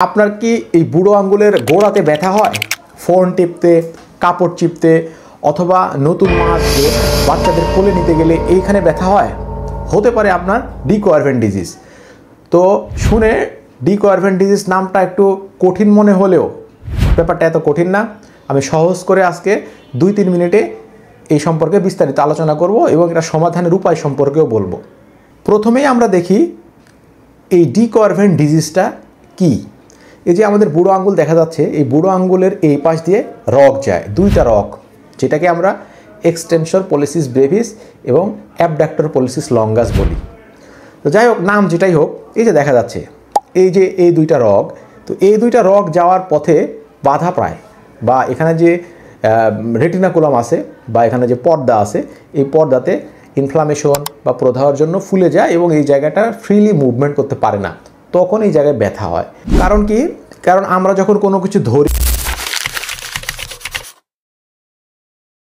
আপনার কি এই বুড়ো আঙ্গুলের গোড়াতে ব্যথা হয়? ফোন টিপতে, কাপড় চিপতে অথবা নতুন মাছ বাচ্চাদের কোলে নিতে গেলে এইখানে ব্যথা হয়? হতে পারে আপনার ডি কোয়ারভেন ডিজিজ। তো শুনে ডি কোয়ারভেন ডিজিজ নামটা একটু কঠিন মনে হলেও ব্যাপারটা এত কঠিন না। আমি সহজ করে আজকে 2-3 মিনিটে এই সম্পর্কে বিস্তারিত আলোচনা করব এবং এটা সমাধানের উপায় সম্পর্কেও বলবো। প্রথমেই আমরা দেখি এই ডি কোয়ারভেন ডিজিজটা কী। এই যে আমাদের বুড়ো আঙ্গুল দেখা যাচ্ছে, এই বুড়ো আঙ্গুলের এই পাশ দিয়ে রগ যায়, দুইটা রগ, যেটাকে আমরা এক্সটেনসর পলিসিস ব্রেভিস এবং অ্যাবডাক্টর পলিসিস লঙ্গাস বলি। তো যাই হোক, নাম যেটাই হোক, এই যে দেখা যাচ্ছে এই যে এই দুইটা রগ, তো এই দুইটা রগ যাওয়ার পথে বাধা পায়, বা এখানে যে রেটিনাকুলাম আছে বা এখানে যে পর্দা আছে, এই পর্দাতে ইনফ্লামেশন বা প্রদাহের জন্য ফুলে যায় এবং এই জায়গাটা ফ্রিলি মুভমেন্ট করতে পারে না, তখন এই জায়গায় ব্যথা হয়। কারণ কি? কারণ আমরা যখন কোনো কিছু ধরি